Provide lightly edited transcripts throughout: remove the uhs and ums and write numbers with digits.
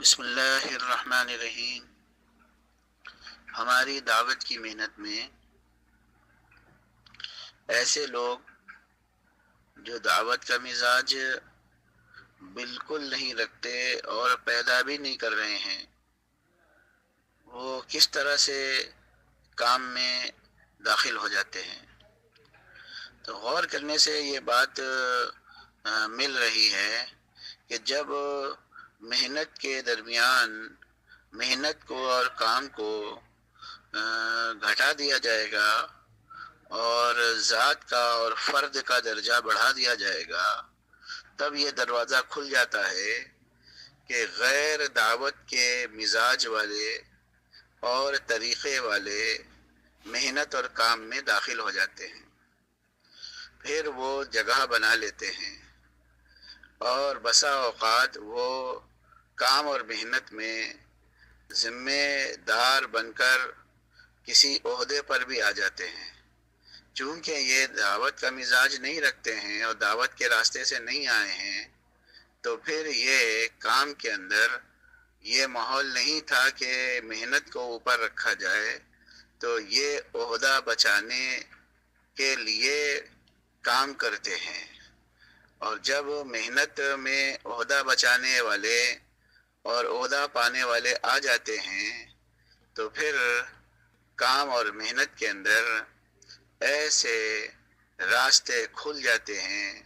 بسم اللہ الرحمن الرحیم۔ ہماری دعوت کی محنت میں ایسے لوگ جو دعوت کا مزاج بالکل نہیں رکھتے اور پیدا بھی نہیں کر رہے ہیں، وہ کس طرح سے کام میں داخل ہو جاتے ہیں، تو غور کرنے سے یہ بات مل رہی ہے کہ جب محنت کے درمیان محنت کو اور کام کو گھٹا دیا جائے گا اور ذات کا اور فرد کا درجہ بڑھا دیا جائے گا، تب یہ دروازہ کھل جاتا ہے کہ غیر دعوت کے مزاج والے اور طریقے والے محنت اور کام میں داخل ہو جاتے ہیں، پھر وہ جگہ بنا لیتے ہیں اور بسا اوقات وہ کام اور محنت میں ذمہ دار بن کر کسی عہدے پر بھی آ جاتے ہیں۔ چونکہ یہ دعوت کا مزاج نہیں رکھتے ہیں اور دعوت کے راستے سے نہیں آئے ہیں، تو پھر یہ کام کے اندر یہ ماحول نہیں تھا کہ محنت کو اوپر رکھا جائے، تو یہ عہدہ بچانے کے لیے کام کرتے ہیں، اور جب محنت میں عہدہ بچانے والے اور عہدہ پانے والے آ جاتے ہیں، تو پھر کام اور محنت کے اندر ایسے راستے کھل جاتے ہیں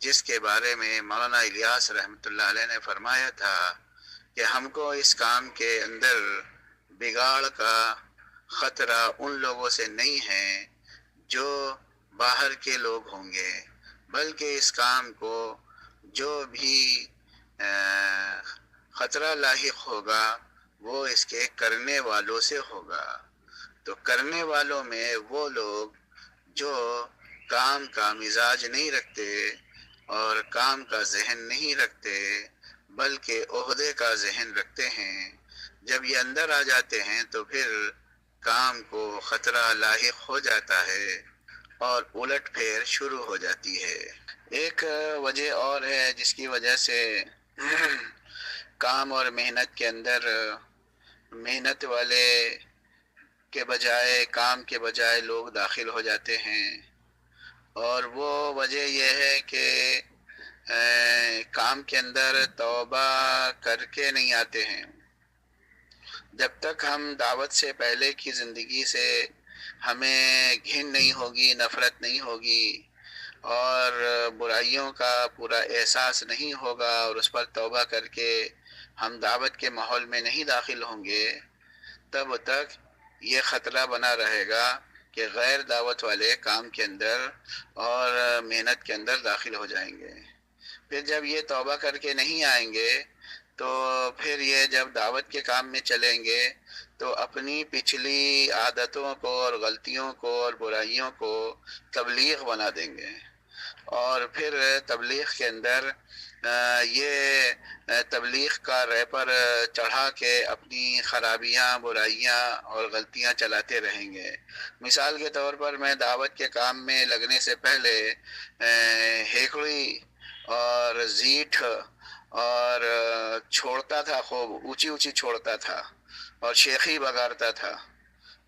جس کے بارے میں مولانا الیاس رحمۃ اللہ علیہ نے فرمایا تھا کہ ہم کو اس کام کے اندر بگاڑ کا خطرہ ان لوگوں سے نہیں ہے جو باہر کے لوگ ہوں گے، بلکہ اس کام کو جو بھی خطرہ لاحق ہوگا وہ اس کے کرنے والوں سے ہوگا۔ تو کرنے والوں میں وہ لوگ جو کام کا مزاج نہیں رکھتے اور کام کا ذہن نہیں رکھتے بلکہ عہدے کا ذہن رکھتے ہیں، جب یہ اندر آ جاتے ہیں تو پھر کام کو خطرہ لاحق ہو جاتا ہے اور الٹ پھیر شروع ہو جاتی ہے۔ ایک وجہ اور ہے جس کی وجہ سے کام اور محنت کے اندر محنت والے کے بجائے کام کے بجائے لوگ داخل ہو جاتے ہیں، اور وہ وجہ یہ ہے کہ کام کے اندر توبہ کر کے نہیں آتے ہیں۔ جب تک ہم دعوت سے پہلے کی زندگی سے ہمیں گھن نہیں ہوگی، نفرت نہیں ہوگی اور برائیوں کا پورا احساس نہیں ہوگا اور اس پر توبہ کر کے ہم دعوت کے ماحول میں نہیں داخل ہوں گے، تب تک یہ خطرہ بنا رہے گا کہ غیر دعوت والے کام کے اندر اور محنت کے اندر داخل ہو جائیں گے۔ پھر جب یہ توبہ کر کے نہیں آئیں گے تو پھر یہ جب دعوت کے کام میں چلیں گے تو اپنی پچھلی عادتوں کو اور غلطیوں کو اور برائیوں کو تبلیغ بنا دیں گے، اور پھر تبلیغ کے اندر یہ تبلیغ کا ریپر چڑھا کے اپنی خرابیاں، برائیاں اور غلطیاں چلاتے رہیں گے۔ مثال کے طور پر میں دعوت کے کام میں لگنے سے پہلے ہیکڑی اور زیٹ اور چھوڑتا تھا، خوب اونچی اونچی چھوڑتا تھا اور شیخی بگارتا تھا،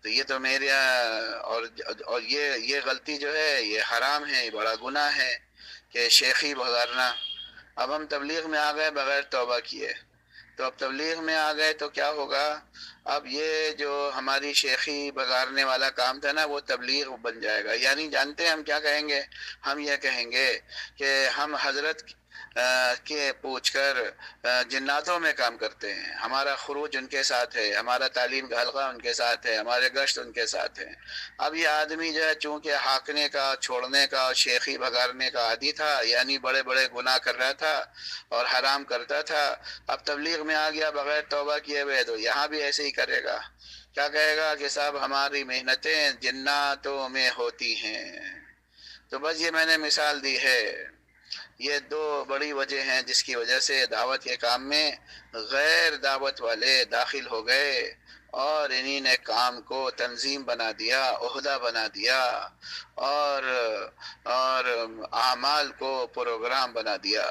تو یہ تو میرے اور یہ غلطی جو ہے یہ حرام ہے، یہ بڑا گناہ ہے کہ شیخی بگارنا۔ اب ہم تبلیغ میں آ گئے بغیر توبہ کیے، تو اب تبلیغ میں آ گئے تو کیا ہوگا، اب یہ جو ہماری شیخی بگارنے والا کام تھا نا وہ تبلیغ بن جائے گا۔ یعنی جانتے ہیں ہم کیا کہیں گے؟ ہم یہ کہیں گے کہ ہم حضرت کے پوچھ کر جناتوں میں کام کرتے ہیں، ہمارا خروج ان کے ساتھ ہے، ہمارا تعلیم کا حلقہ ان کے ساتھ ہے، ہمارے گشت ان کے ساتھ ہیں۔ اب یہ آدمی جو ہے چونکہ ہاکنے کا، چھوڑنے کا اور شیخی بگارنے کا عادی تھا، یعنی بڑے بڑے گناہ کر رہا تھا اور حرام کرتا تھا، اب تبلیغ میں آ گیا بغیر توبہ کیے ہوئے، تو یہاں بھی ایسے ہی کرے گا۔ کیا کہے گا کہ صاحب ہماری محنتیں جناتوں میں ہوتی ہیں۔ تو بس یہ میں نے مثال دی ہے۔ یہ دو بڑی وجہ ہیں جس کی وجہ سے دعوت کے کام میں غیر دعوت والے داخل ہو گئے اور انہی نے کام کو تنظیم بنا دیا، عہدہ بنا دیا اور اعمال کو پروگرام بنا دیا۔